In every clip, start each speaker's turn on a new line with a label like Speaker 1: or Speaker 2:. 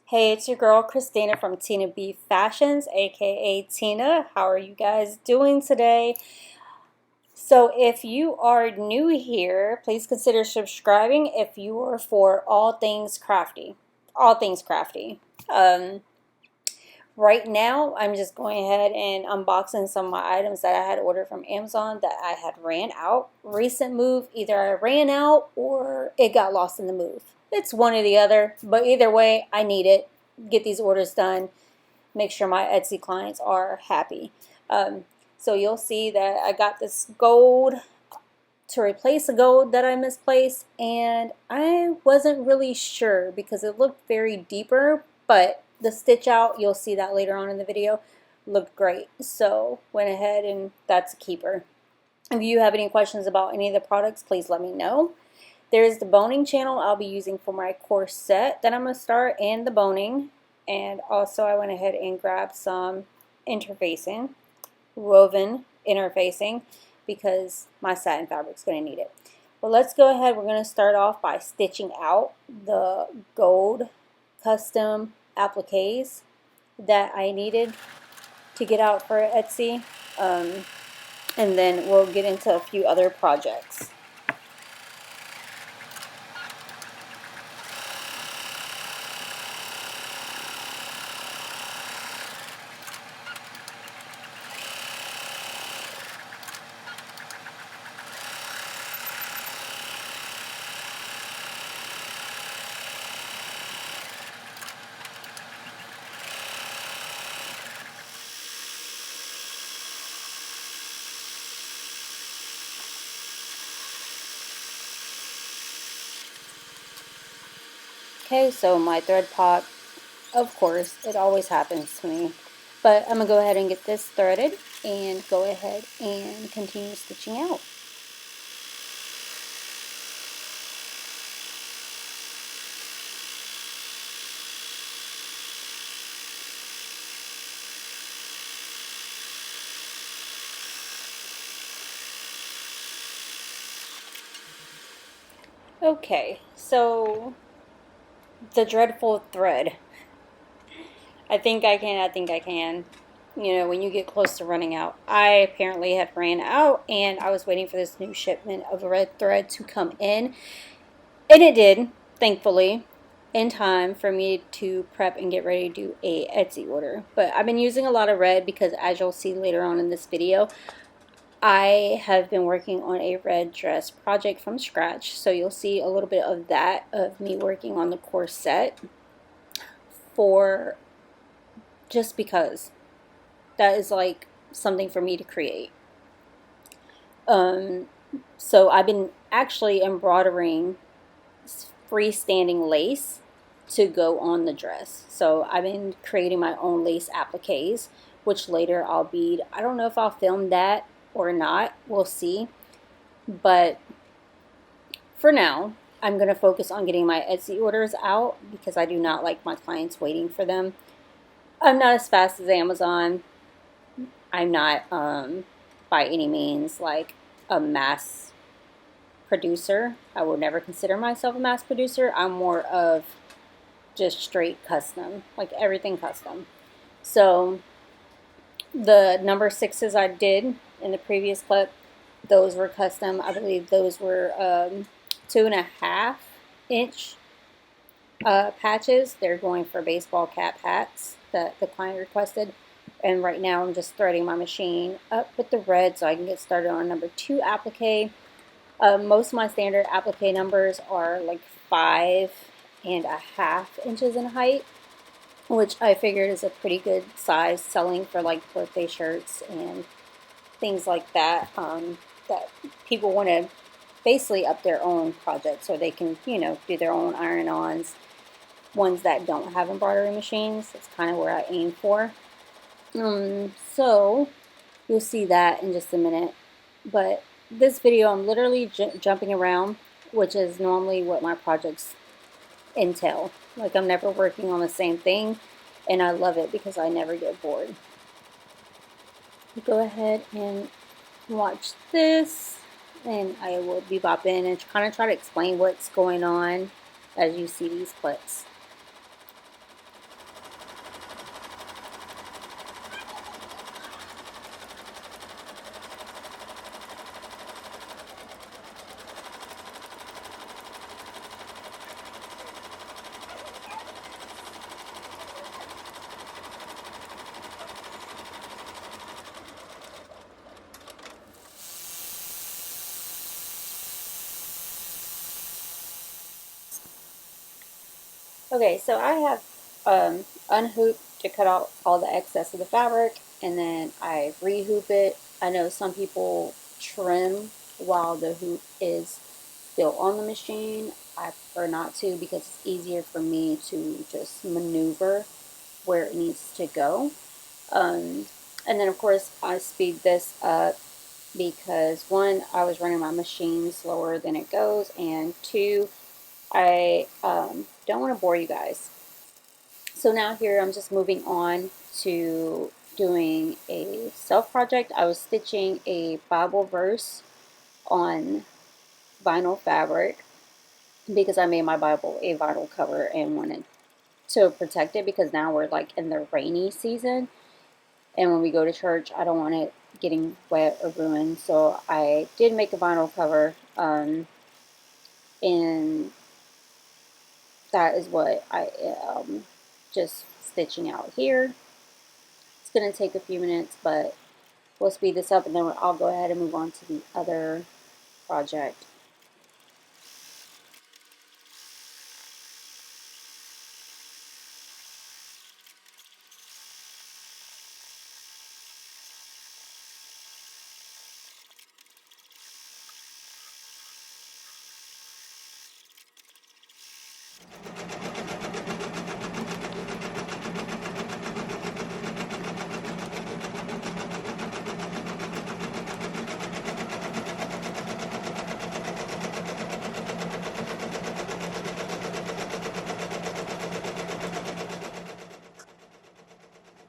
Speaker 1: Hey, it's your girl Christina from Tina B Fashions, aka Tina. How are you guys doing today? So, if you are new here, please consider subscribing if you are for all things crafty. All things crafty. Um, right now, I'm just going ahead and unboxing some of my items that I had ordered from Amazon that I had ran out. Recent move, either I ran out or it got lost in the move. It's one or the other, but either way, I need it. Get these orders done, make sure my Etsy clients are happy. So you'll see that I got this gold to replace the gold that I misplaced, and I wasn't really sure because it looked very deeper, but the stitch out, you'll see that later on in the video, looked great. So went ahead and that's a keeper. If you have any questions about any of the products, please let me know. There's the boning channel I'll be using for my corset that I'm going to start, and the boning. And also I went ahead and grabbed some interfacing, woven interfacing, because my satin fabric's going to need it. Well, let's go ahead. We're going to start off by stitching out the gold custom appliques that I needed to get out for Etsy. And then we'll get into a few other projects. Okay, so my thread pot, of course, it always happens to me. But I'm going to go ahead and get this threaded and go ahead and continue stitching out. Okay, so the dreadful thread. I think I can. You know, when you get close to running out. I apparently had ran out, and I was waiting for this new shipment of red thread to come in. And it did, thankfully, in time for me to prep and get ready to do a Etsy order. But I've been using a lot of red because, as you'll see later on in this video, I have been working on a red dress project from scratch. So you'll see a little bit of that, of me working on the corset, for just because that is like something for me to create. So I've been actually embroidering freestanding lace to go on the dress. So I've been creating my own lace appliques, which later I'll bead. I don't know if I'll film that or not. We'll see. But for now, I'm going to focus on getting my Etsy orders out because I do not like my clients waiting for them. I'm not as fast as Amazon. I'm not by any means like a mass producer. I would never consider myself a mass producer. I'm more of just straight custom, like everything custom. So the number 6s I did in the previous clip, those were custom. I believe those were 2.5 inch patches. They're going for baseball cap hats that the client requested. And right now I'm just threading my machine up with the red so I can get started on number 2 applique. Most of my standard applique numbers are like 5.5 inches in height, which I figured is a pretty good size, selling for like birthday shirts and things like that, that people want to basically up their own projects, or they can, you know, do their own iron-ons, ones that don't have embroidery machines. That's kind of where I aim for. So you'll see that in just a minute. But this video, I'm literally jumping around, which is normally what my projects entail. Like, I'm never working on the same thing, and I love it because I never get bored. Go ahead and watch this, and I will be bopping and kind of try to explain what's going on as you see these clips. Okay, so I have unhooped to cut out all the excess of the fabric, and then I rehoop it. I know some people trim while the hoop is still on the machine. I prefer not to because it's easier for me to just maneuver where it needs to go. Um, and then of course I speed this up because one, I was running my machine slower than it goes, and two, I don't want to bore you guys. So now here I'm just moving on to doing a self project. I was stitching a Bible verse on vinyl fabric because I made my Bible a vinyl cover and wanted to protect it because now we're like in the rainy season, and when we go to church I don't want it getting wet or ruined. So I did make a vinyl cover, and that is what I just stitching out here. It's going to take a few minutes, but we'll speed this up and then I'll go ahead and move on to the other project.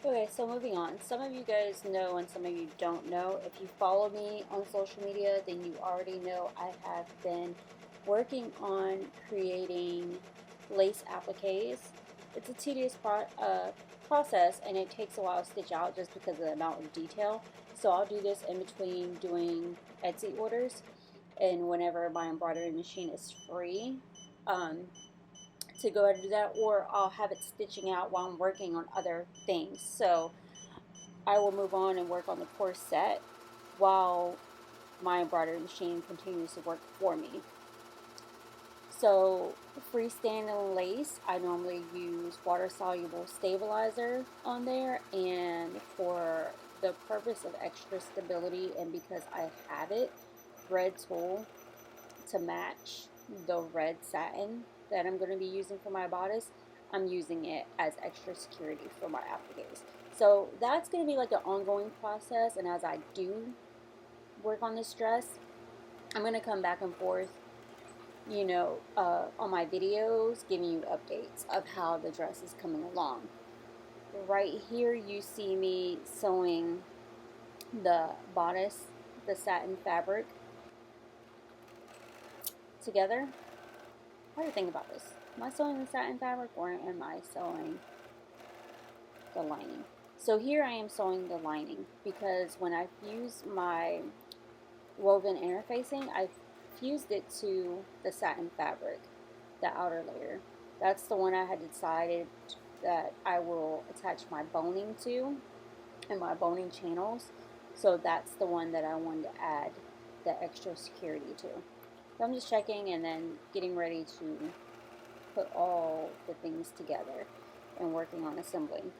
Speaker 1: Okay, so moving on. Some of you guys know and some of you don't know. If you follow me on social media, then you already know I have been working on creating lace appliques. It's a tedious process, and it takes a while to stitch out just because of the amount of detail. So I'll do this in between doing Etsy orders and whenever my embroidery machine is free. Um, to go ahead and do that, or I'll have it stitching out while I'm working on other things. So I will move on and work on the corset while my embroidery machine continues to work for me. So freestanding lace, I normally use water-soluble stabilizer on there, and for the purpose of extra stability and because I have it, red tulle to match the red satin that I'm going to be using for my bodice, I'm using it as extra security for my appliques. So that's going to be like an ongoing process, and as I do work on this dress, I'm going to come back and forth, on my videos, giving you updates of how the dress is coming along. Right here you see me sewing the bodice, the satin fabric together. How do you think about this? Am I sewing the satin fabric or am I sewing the lining? So here I am sewing the lining because when I fuse my woven interfacing, I fused it to the satin fabric, the outer layer. That's the one I had decided that I will attach my boning to and my boning channels. So that's the one that I wanted to add the extra security to. So I'm just checking and then getting ready to put all the things together and working on assembling.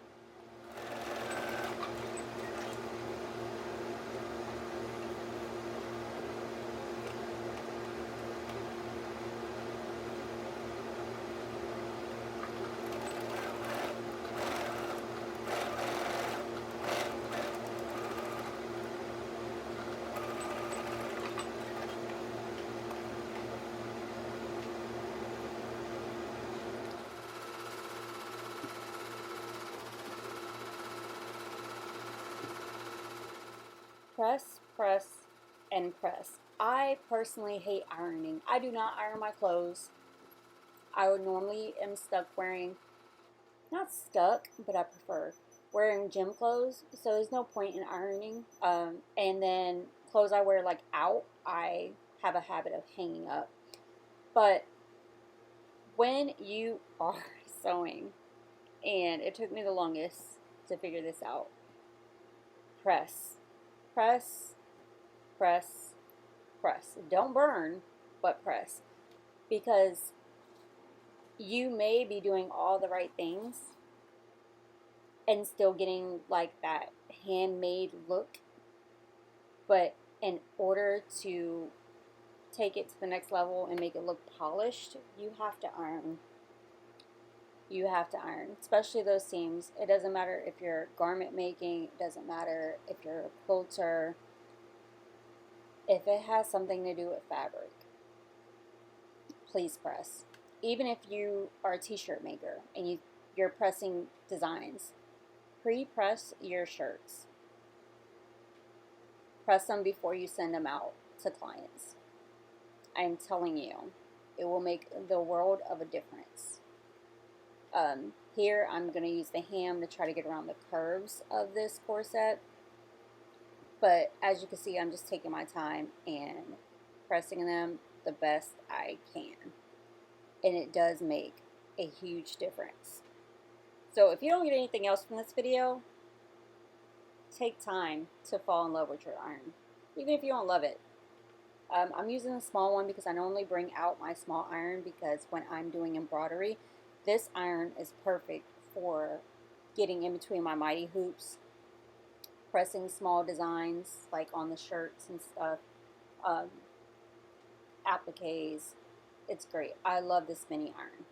Speaker 1: Press, press, and press. I personally hate ironing. I do not iron my clothes. I would normally am stuck wearing, not stuck, but I prefer wearing gym clothes. So there's no point in ironing. And then clothes I wear like out, I have a habit of hanging up. But when you are sewing, and it took me the longest to figure this out, press, press, press, press. Don't burn, but press. Because you may be doing all the right things and still getting like that handmade look, but in order to take it to the next level and make it look polished, you have to iron. You have to iron, especially those seams. It doesn't matter if you're garment making, it doesn't matter if you're a quilter. If it has something to do with fabric, please press. Even if you are a t-shirt maker and you're pressing designs, pre-press your shirts. Press them before you send them out to clients. I'm telling you, it will make the world of a difference. Here I'm going to use the ham to try to get around the curves of this corset. But as you can see, I'm just taking my time and pressing them the best I can. And it does make a huge difference. So if you don't get anything else from this video, take time to fall in love with your iron, even if you don't love it. I'm using a small one because I normally bring out my small iron because when I'm doing embroidery, this iron is perfect for getting in between my mighty hoops, pressing small designs like on the shirts and stuff, appliques. It's great. I love this mini iron.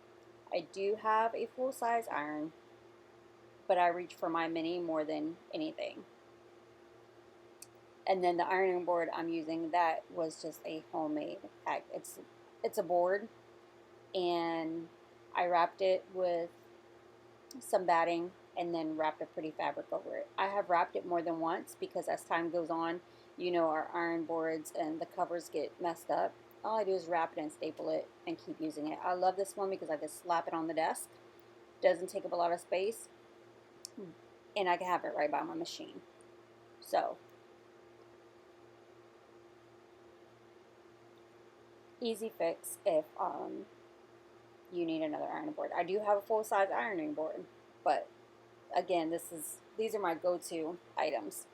Speaker 1: I do have a full-size iron, but I reach for my mini more than anything. And then the ironing board I'm using, that was just a homemade pack. It's a board, and I wrapped it with some batting and then wrapped a pretty fabric over it. I have wrapped it more than once because as time goes on, you know, our iron boards and the covers get messed up. All I do is wrap it and staple it and keep using it. I love this one because I just slap it on the desk. Doesn't take up a lot of space, and I can have it right by my machine. So easy fix if you need another ironing board. I do have a full-size ironing board, but again, these are my go-to items.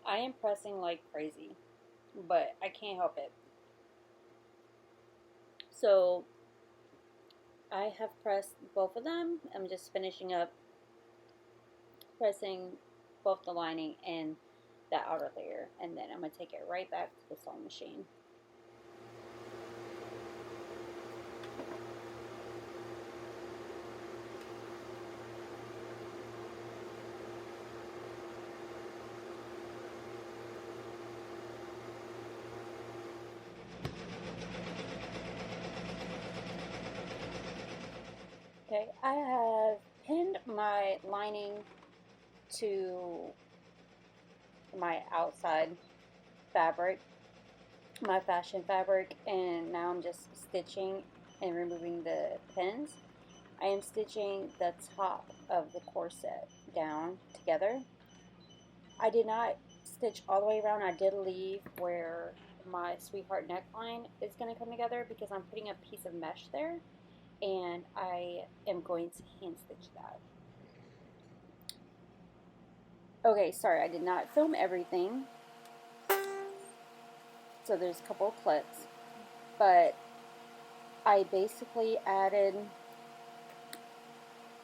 Speaker 1: I am pressing like crazy, but I can't help it. So I have pressed both of them. I'm just finishing up pressing both the lining and the outer layer, and then I'm going to take it right back to the sewing machine. Okay, I have pinned my lining to my outside fabric, my fashion fabric, and now I'm just stitching and removing the pins. I am stitching the top of the corset down together. I did not stitch all the way around. I did leave where my sweetheart neckline is going to come together because I'm putting a piece of mesh there, and I am going to hand stitch that. Okay, sorry, I did not film everything, so there's a couple of clips, but I basically added,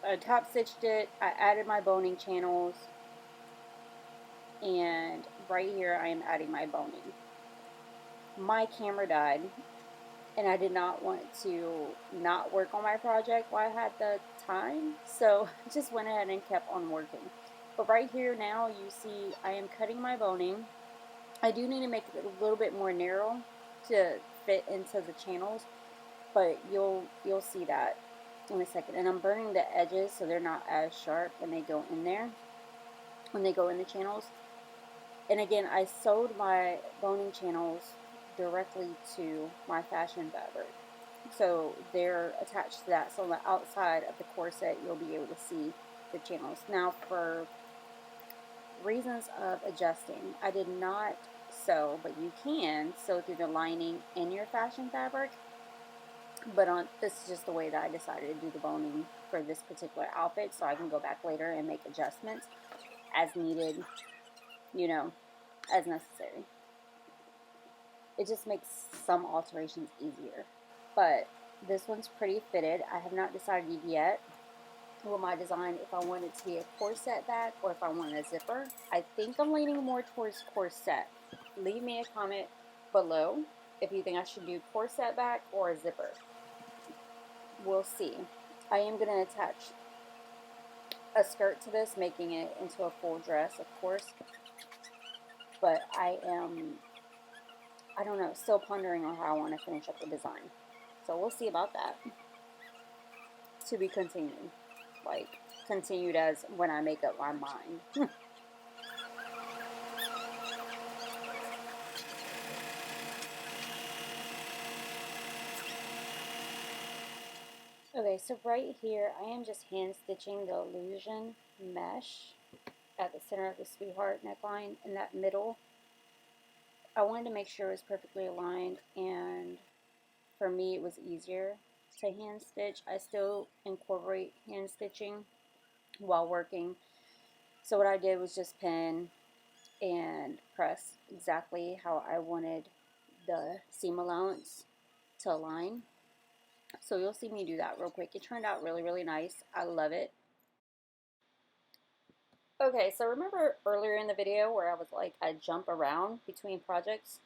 Speaker 1: I top stitched it, I added my boning channels, and right here I am adding my boning. My camera died, and I did not want to not work on my project while I had the time, so I just went ahead and kept on working. But right here now you see I am cutting my boning. I do need to make it a little bit more narrow to fit into the channels, but you'll see that. in a second. And I'm burning the edges so they're not as sharp when they go in there, when they go in the channels. And again, I sewed my boning channels directly to my fashion fabric. So they're attached to that. So on the outside of the corset, you'll be able to see the channels. Now for reasons of adjusting, I did not sew, but you can sew through the lining in your fashion fabric. But this is just the way that I decided to do the boning for this particular outfit, so I can go back later and make adjustments as needed, you know, as necessary. It just makes some alterations easier. But this one's pretty fitted. I have not decided yet with my design if I want it to be a corset back or if I want a zipper. I think I'm leaning more towards corset. Leave me a comment below if you think I should do corset back or a zipper. We'll see. I am going to attach a skirt to this, making it into a full dress, of course. But I don't know, still pondering on how I want to finish up the design. So we'll see about that. To be continued. Like, continued as when I make up my mind. Okay, so right here, I am just hand stitching the illusion mesh at the center of the sweetheart neckline in that middle. I wanted to make sure it was perfectly aligned, and for me it was easier to hand stitch. I still incorporate hand stitching while working. So what I did was just pin and press exactly how I wanted the seam allowance to align. So you'll see me do that real quick. It turned out really, really nice. I love it. Okay, so remember earlier in the video where I was like, I jump around between projects?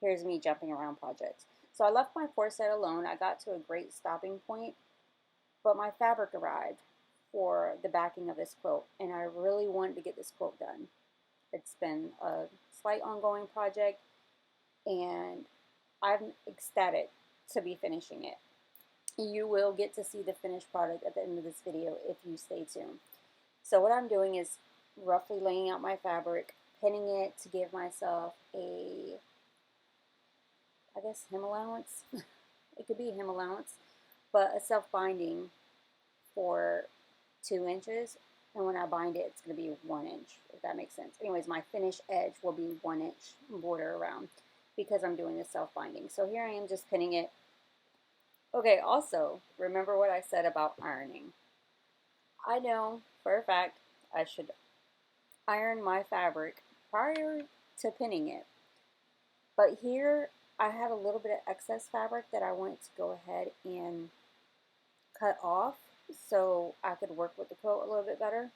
Speaker 1: Here's me jumping around projects. So I left my corset alone. I got to a great stopping point, but my fabric arrived for the backing of this quilt, and I really wanted to get this quilt done. It's been a slight ongoing project, and I'm ecstatic to be finishing it. You will get to see the finished product at the end of this video if you stay tuned. So what I'm doing is roughly laying out my fabric, pinning it to give myself a, I guess, hem allowance. It could be a hem allowance, but a self-binding for 2 inches. And when I bind it, it's going to be 1 inch, if that makes sense. Anyways, my finished edge will be 1 inch border around because I'm doing the self-binding. So here I am just pinning it. Okay, also, remember what I said about ironing. I know for a fact I should iron my fabric prior to pinning it. But here I had a little bit of excess fabric that I wanted to go ahead and cut off so I could work with the quilt a little bit better.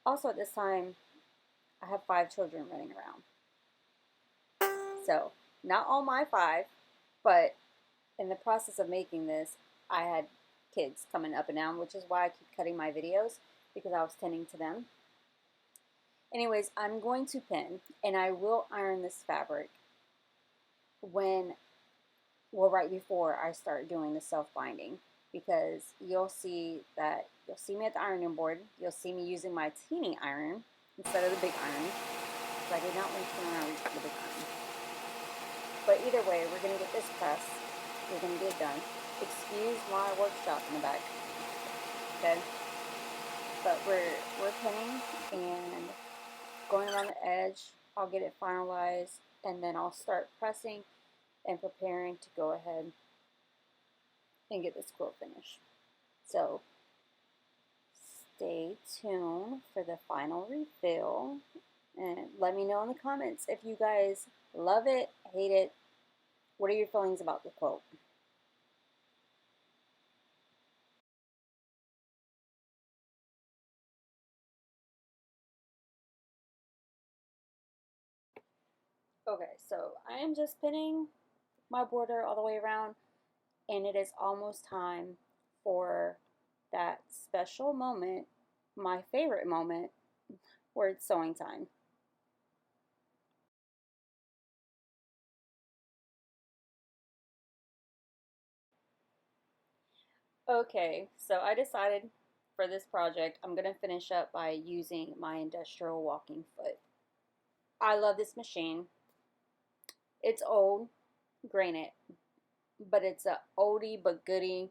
Speaker 1: Also at this time, I have 5 children running around. So, not all my 5, but in the process of making this, I had kids coming up and down, which is why I keep cutting my videos, because I was tending to them. Anyways, I'm going to pin, and I will iron this fabric right before I start doing the self-binding, because you'll see me at the ironing board. You'll see me using my teeny iron instead of the big iron, because I did not want to turn around and reach for the big iron. But either way, we're going to get this pressed. We're going to get it done. Excuse my workshop in the back. Okay? But we're pinning and going around the edge. I'll get it finalized, and then I'll start pressing and preparing to go ahead and get this quilt finished. So stay tuned for the final refill, and let me know in the comments if you guys love it, hate it. What are your feelings about the quilt? Okay, so I am just pinning my border all the way around, and it is almost time for that special moment, my favorite moment, where it's sewing time. Okay, so I decided for this project, I'm going to finish up by using my industrial walking foot. I love this machine. It's old, granted, but it's a oldie but goodie.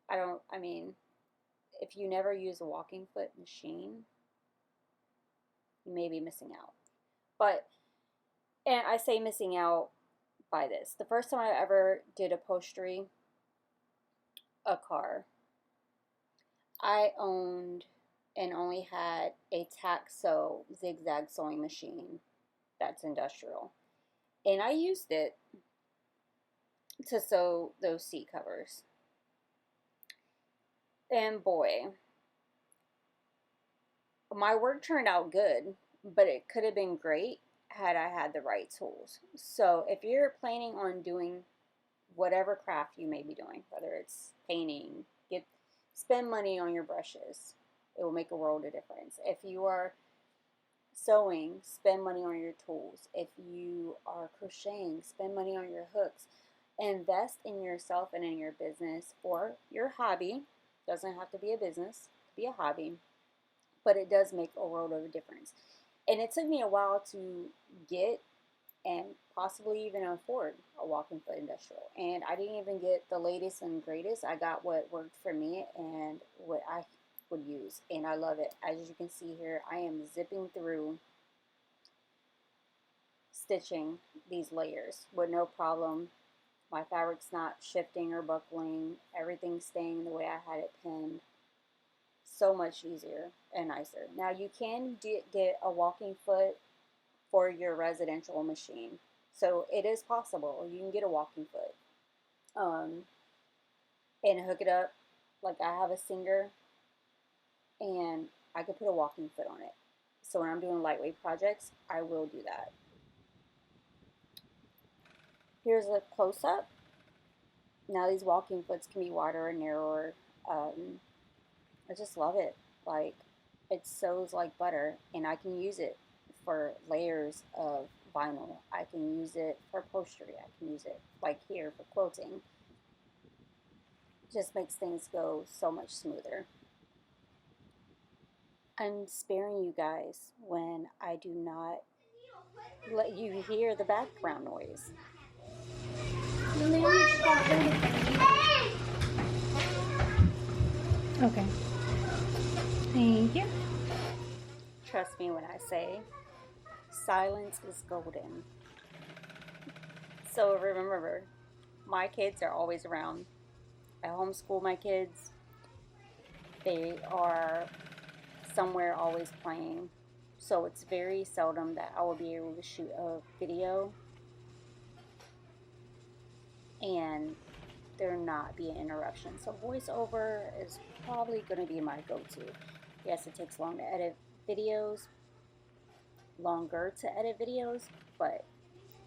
Speaker 1: I mean, if you never use a walking foot machine, you may be missing out. But, and I say missing out by this. The first time I ever did upholstery a car, I owned and only had a tack sew zigzag sewing machine that's industrial. And I used it to sew those seat covers. And boy, my work turned out good, but it could have been great had I had the right tools. So if you're planning on doing whatever craft you may be doing, whether it's painting, spend money on your brushes. It will make a world of difference. If you are sewing, spend money on your tools. If you are crocheting, spend money on your hooks. Invest in yourself and in your business or your hobby. Doesn't have to be a business, it could be a hobby, but it does make a world of a difference. And it took me a while to get and possibly even afford a walking foot industrial. And I didn't even get the latest and greatest. I got what worked for me and what I would use, and I love it. As you can see here, I am zipping through stitching these layers with no problem. My fabric's not shifting or buckling. Everything's staying the way I had it pinned. So much easier and nicer. Now you can get a walking foot for your residential machine. So it is possible. You can get a walking foot and hook it up. Like I have a Singer and I could put a walking foot on it. So when I'm doing lightweight projects, I will do that. Here's a close-up. Now these walking foots can be wider or narrower. I just love it. Like, it sews like butter, and I can use it for layers of vinyl. I can use it for upholstery. I can use it, like here, for quilting. It just makes things go so much smoother. I'm sparing you guys when I do not let you hear the background noise. Okay. Thank you. Trust me when I say silence is golden. So remember, my kids are always around. I homeschool my kids. They are somewhere always playing. So it's very seldom that I will be able to shoot a video and there not be an interruption. So voiceover is probably going to be my go-to. Yes, it takes long to edit videos, longer to edit videos, but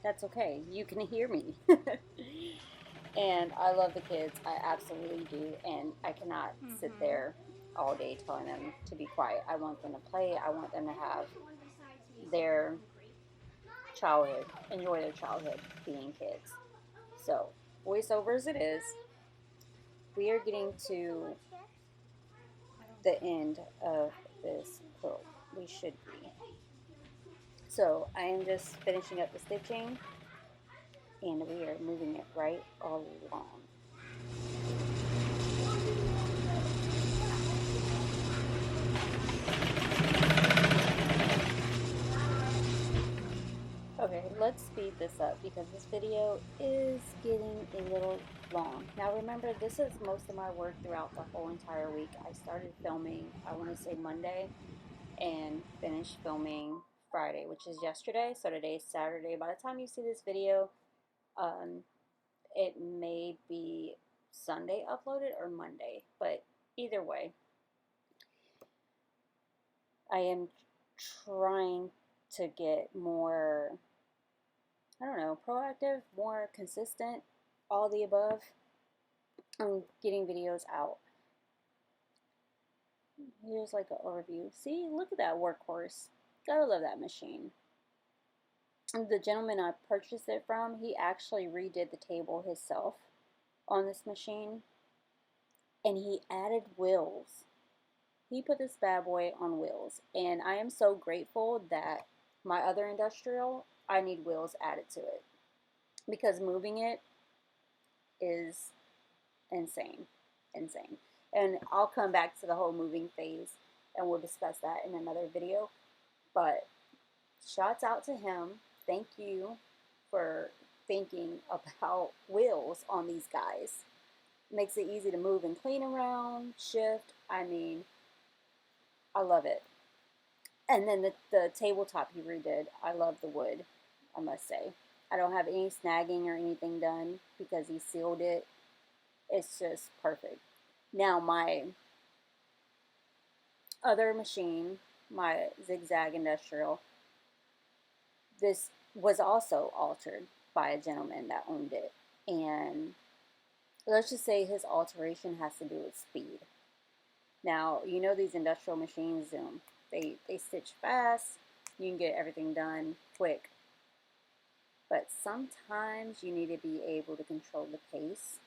Speaker 1: that's okay. You can hear me. And I love the kids. I absolutely do. And I cannot sit there all day telling them to be quiet. I want them to play. I want them to have their childhood, enjoy their childhood being kids. So, voiceovers it is. We are getting to the end of this quilt. We should be. So, I am just finishing up the stitching and we are moving it right along. Okay, let's speed this up because this video is getting a little long. Now remember, this is most of my work throughout the whole entire week. I started filming, I want to say Monday, and finished filming Friday, which is yesterday. So today is Saturday. By the time you see this video, it may be Sunday uploaded or Monday, but either way, I am trying to get more, I don't know, proactive, more consistent, all the above. I'm getting videos out. Here's like an overview. See, look at that workhorse. Gotta love that machine. The gentleman I purchased it from, he actually redid the table himself on this machine. and he added wheels. He put this bad boy on wheels, and I am so grateful that my other industrial, I need wheels added to it, because moving it is insane. And I'll come back to the whole moving phase, and we'll discuss that in another video. But shouts out to him. Thank you for thinking about wheels on these guys. Makes it easy to move and clean around, shift. I mean, I love it. And then the tabletop he redid. I love the wood, I must say. I don't have any snagging or anything done because he sealed it. It's just perfect. Now my other machine, my Zigzag Industrial, this was also altered by a gentleman that owned it. And let's just say his alteration has to do with speed. Now, you know these industrial machines, they stitch fast, you can get everything done quick. But sometimes you need to be able to control the pace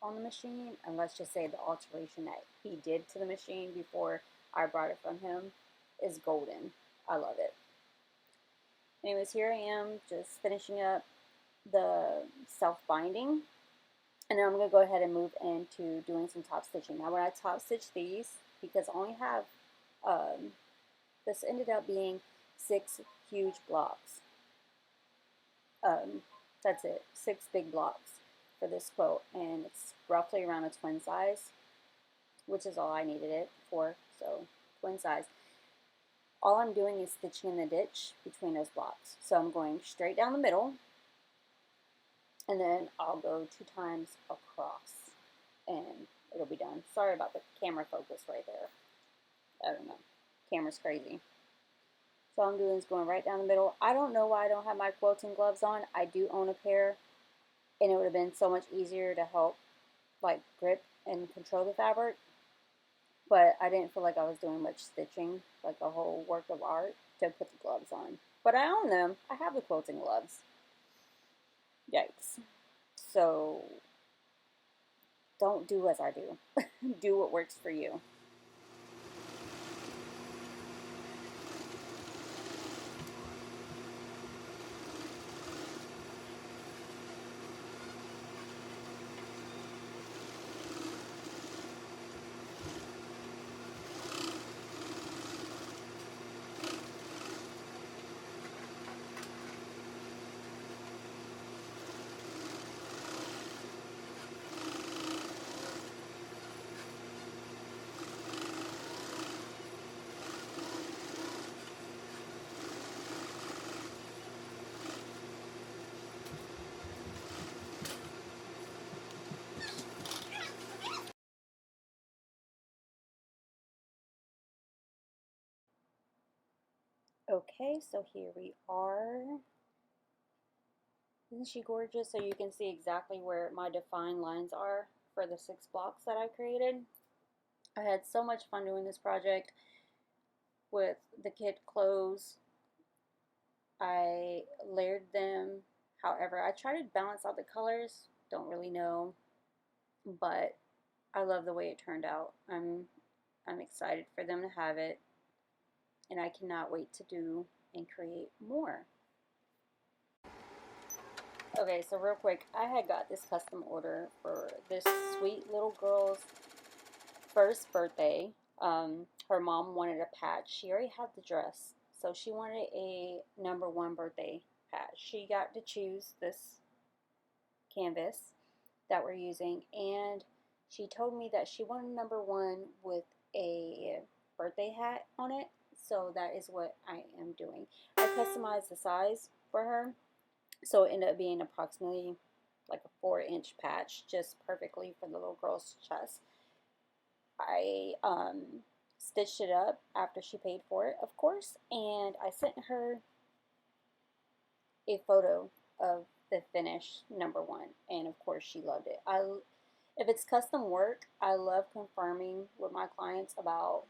Speaker 1: on the machine, and let's just say the alteration that he did to the machine before I brought it from him is golden. I love it. Anyways, here I am just finishing up the self-binding, and then I'm going to go ahead and move into doing some top stitching. Now when I top stitch these, because I only have, this ended up being 6 huge blocks. That's it, 6 big blocks for this quilt, and it's roughly around a twin size, which is all I needed it for, so twin size. All I'm doing is stitching in the ditch between those blocks. So I'm going straight down the middle, and then I'll go 2 times across, and it'll be done. Sorry about the camera focus right there. I don't know. Camera's crazy. So all I'm doing is going right down the middle. I don't know why I don't have my quilting gloves on. I do own a pair, and it would have been so much easier to help like grip and control the fabric. But I didn't feel like I was doing much stitching, like a whole work of art, to put the gloves on. But I own them. I have the quilting gloves. Yikes. So don't do as I do. Do what works for you. Okay, so here we are. Isn't she gorgeous? So you can see exactly where my defined lines are for the 6 blocks that I created. I had so much fun doing this project with the kit clothes. I layered them. However, I try to balance out the colors. Don't really know, but I love the way it turned out. I'm excited for them to have it, and I cannot wait to do and create more. Okay, so real quick, I had got this custom order for this sweet little girl's first birthday. Her mom wanted a patch. She already had the dress, so she wanted a #1 birthday patch. She got to choose this canvas that we're using, and she told me that she wanted #1 with a birthday hat on it, so that is what I am doing. I customized the size for her, so it ended up being approximately like a 4-inch patch, just perfectly for the little girl's chest. I stitched it up after she paid for it, of course, and I sent her a photo of the finished #1, and of course she loved it. If it's custom work, I love confirming with my clients about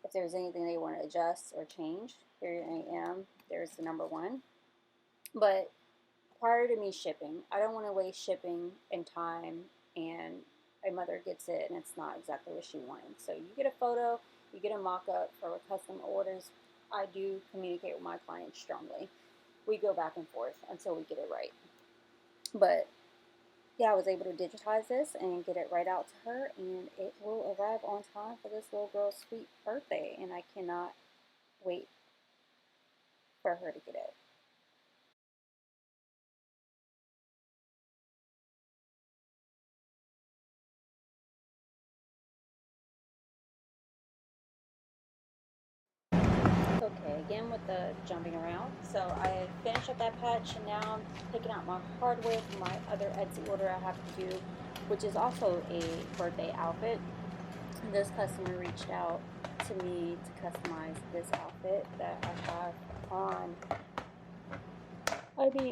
Speaker 1: if there's anything they want to adjust or change. Here I am. There's the #1. But prior to me shipping, I don't want to waste shipping and time and a mother gets it and it's not exactly what she wanted. So you get a photo, you get a mock-up for custom orders. I do communicate with my clients strongly. We go back and forth until we get it right. But yeah, I was able to digitize this and get it right out to her, and it will arrive on time for this little girl's sweet birthday, and I cannot wait for her to get it. Okay, again with the jumping around. So I finished up that patch, and now I'm picking out my hardware for my other Etsy order I have to do, which is also a birthday outfit. This customer reached out to me to customize this outfit that I have on,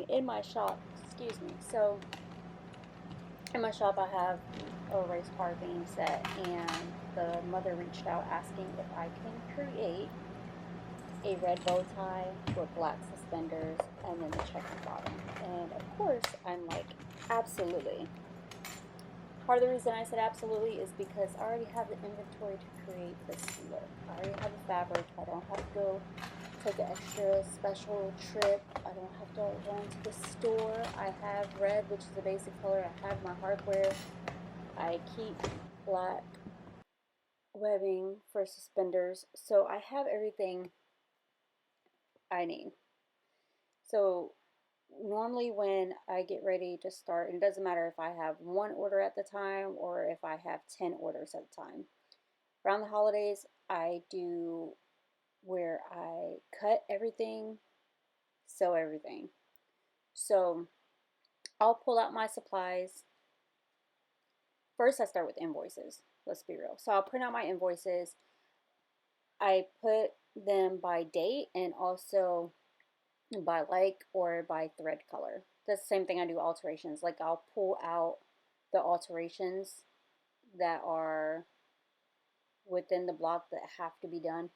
Speaker 1: in my shop, excuse me. So in my shop I have a race car theme set, and the mother reached out asking if I can create a red bow tie with black suspenders and then the checkered bottom. And of course, I'm like, absolutely. Part of the reason I said absolutely is because I already have the inventory to create this look. I already have the fabric. I don't have to go take an extra special trip. I don't have to run to the store. I have red, which is the basic color. I have my hardware. I keep black webbing for suspenders. So I have everything I need. So normally when I get ready to start, and it doesn't matter if I have one order at the time or if I have 10 orders at a time. Around the holidays, I do where I cut everything, sew everything. So I'll pull out my supplies. First, I start with invoices. Let's be real. So I'll print out my invoices. I put them by date and also by like or by thread color. That's the same thing I do alterations. Like I'll pull out the alterations that are within the block that have to be done,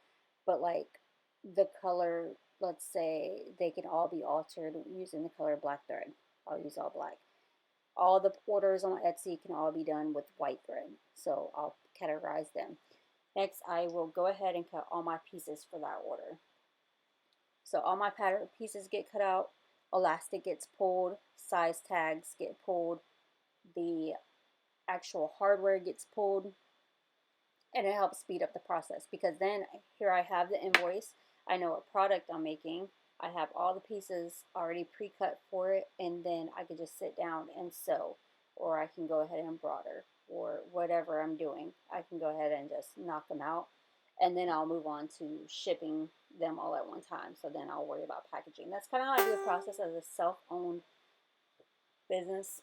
Speaker 1: but like the color, let's say they can all be altered using the color black thread. I'll use all black. All the orders on Etsy can all be done with white thread, so I'll categorize them. Next, I will go ahead and cut all my pieces for that order. So all my pattern pieces get cut out, elastic gets pulled, size tags get pulled, the actual hardware gets pulled, and it helps speed up the process because then here I have the invoice, I know what product I'm making, I have all the pieces already pre-cut for it, and then I can just sit down and sew, or I can go ahead and embroider, or whatever I'm doing. I can go ahead and just knock them out, and then I'll move on to shipping them all at one time. So then I'll worry about packaging. That's kind of how I do the process as a self-owned business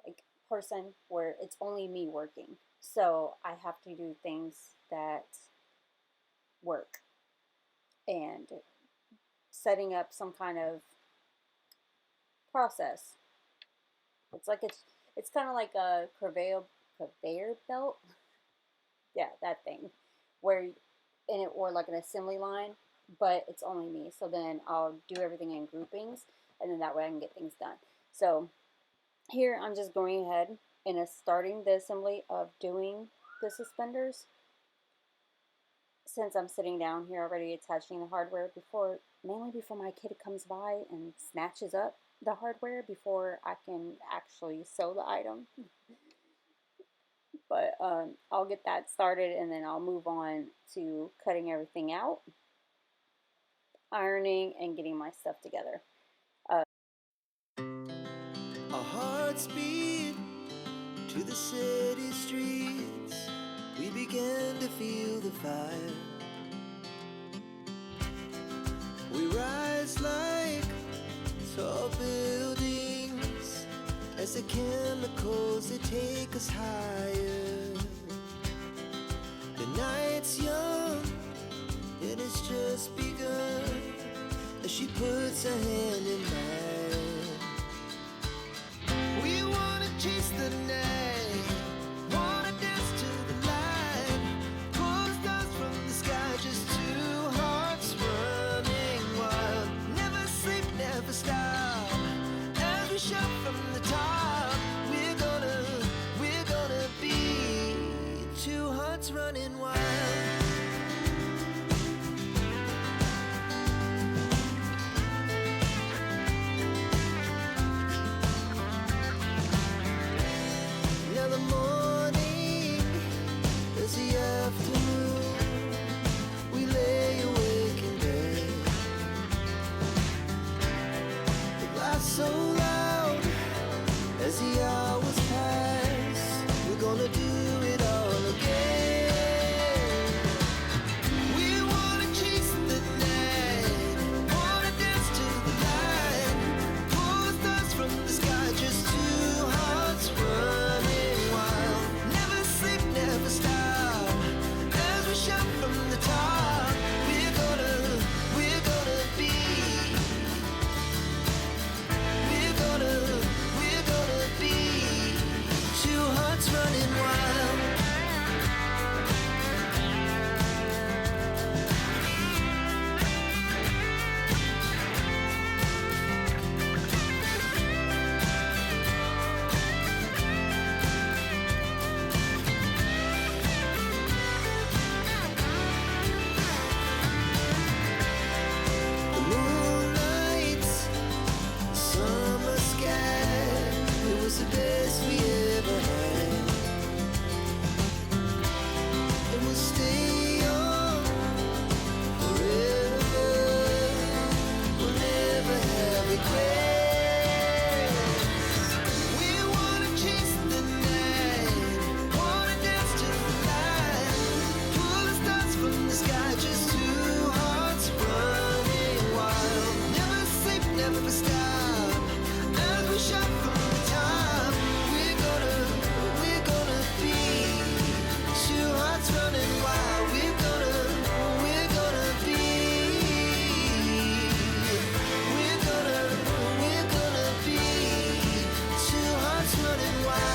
Speaker 1: like person where it's only me working. So I have to do things that work, and setting up some kind of process. It's kind of like a conveyor belt. Yeah, that thing where in it, or like an assembly line, but it's only me. So then I'll do everything in groupings, and then that way I can get things done. So here I'm just going ahead and starting the assembly of doing the suspenders. Since I'm sitting down here already attaching the hardware mainly before my kid comes by and snatches up the hardware before I can actually sew the item. But I'll get that started, and then I'll move on to cutting everything out, ironing, and getting my stuff together.
Speaker 2: Our hearts beat to the city streets. We began to feel the fire. We rise like tall buildings as the chemicals, they take us higher. The night's young and it's just begun as she puts her hand in mine. We wanna chase the night, wanna dance to the light, pull the stars from the sky, just two hearts running wild. Never sleep, never stop, as we shout from the top. We're gonna be hearts running wild. Now the morning is the afternoon. We lay awake in bed. The laughs so loud as the hours pass. We're gonna do it all again. We wanna chase the night, wanna dance to the light. Pull the stars from the sky, just two hearts running wild. Never sleep, never stop, as we shout from the top. We're gonna be. We're gonna be two hearts running wild. The moonlight, summer sky, it was the best we ever had. And we'll stay young forever. We'll never have regrets. We wanna chase the night, wanna dance to the light. Pull the stars from the sky, just two hearts running wild. Never sleep, never stop, as we shout from the top. We're gonna be two hearts running wild. We're gonna be. We're gonna be two hearts running wild.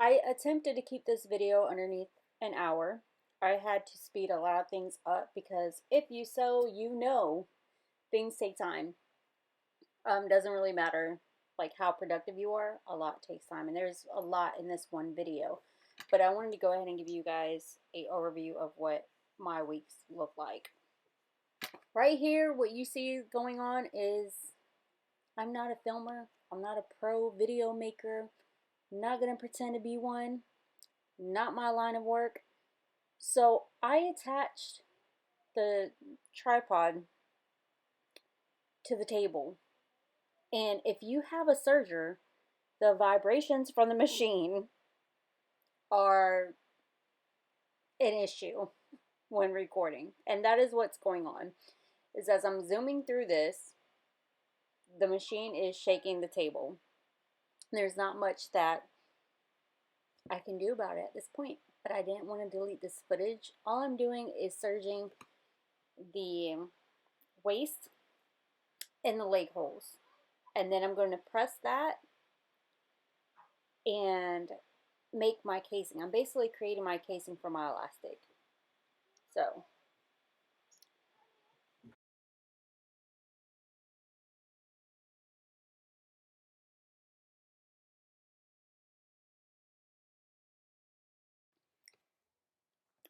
Speaker 1: I attempted to keep this video underneath an hour. I had to speed a lot of things up because if you sew, you know things take time. Doesn't really matter like how productive you are, a lot takes time, and there's a lot in this one video. But I wanted to go ahead and give you guys a overview of what my weeks look like. Right here, what you see going on is I'm not a filmer. I'm not a pro video maker. I'm not going to pretend to be one. Not my line of work. So I attached the tripod to the table. And if you have a serger, the vibrations from the machine are an issue when recording. And that is what's going on. Is as I'm zooming through this, the machine is shaking the table. There's not much that I can do about it at this point, but I didn't want to delete this footage. All I'm doing is serging the waist and the leg holes, and then I'm going to press that and make my casing. I'm basically creating my casing for my elastic. So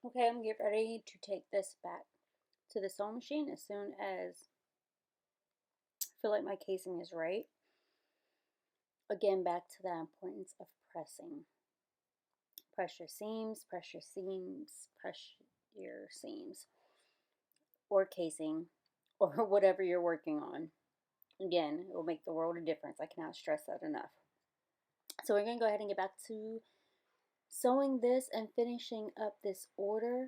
Speaker 1: okay, I'm getting ready to take this back to the sewing machine as soon as I feel like my casing is right. Again, back to the importance of pressing. Press your seams, press your seams, press your seams, or casing, or whatever you're working on. Again, it will make the world of difference. I cannot stress that enough. So we're going to go ahead and get back to sewing this and finishing up this order.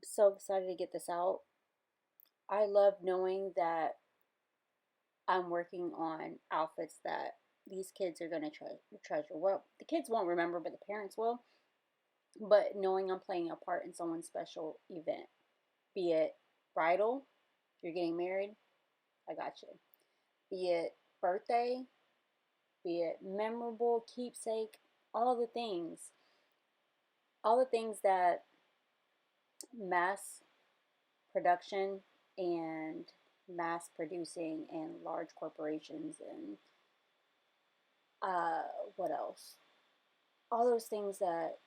Speaker 1: So excited to get this out. I love knowing that I'm working on outfits that these kids are going to treasure. Well, the kids won't remember, but the parents will. But knowing I'm playing a part in someone's special event, be it bridal, you're getting married, I got you. Be it birthday, be it memorable, keepsake, all the things. All the things that mass production and mass producing and large corporations and what else? All those things that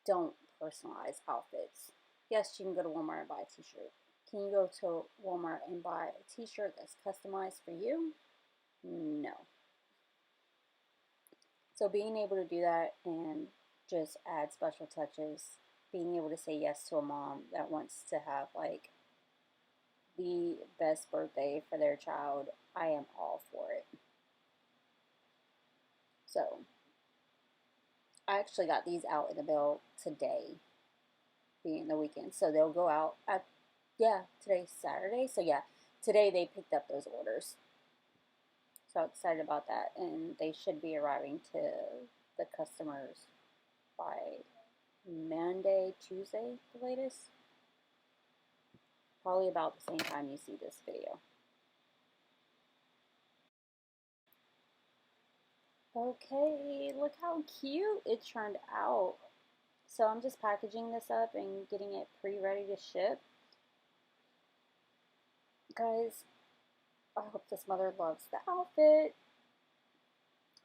Speaker 1: don't personalize outfits. Yes, you can go to Walmart and buy a t-shirt. Can you go to Walmart and buy a t-shirt that's customized for you? No. So being able to do that and just add special touches, being able to say yes to a mom that wants to have like the best birthday for their child, I am all for it. So I actually got these out in the mail today, being the weekend. So they'll go out at, yeah, today's Saturday. So yeah, today they picked up those orders. So excited about that. And they should be arriving to the customers by Monday, Tuesday, the latest. Probably about the same time you see this video. Okay, look how cute it turned out. So I'm just packaging this up and getting it pre-ready to ship. Guys, I hope this mother loves the outfit.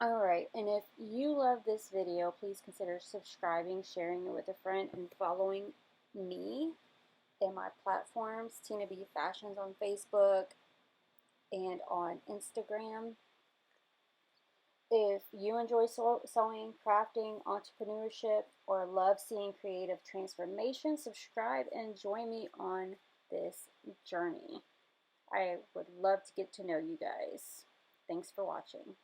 Speaker 1: Alright, and if you love this video, please consider subscribing, sharing it with a friend, and following me and my platforms, Tina B Fashions on Facebook and on Instagram. If you enjoy sewing, crafting, entrepreneurship, or love seeing creative transformation, subscribe and join me on this journey. I would love to get to know you guys. Thanks for watching.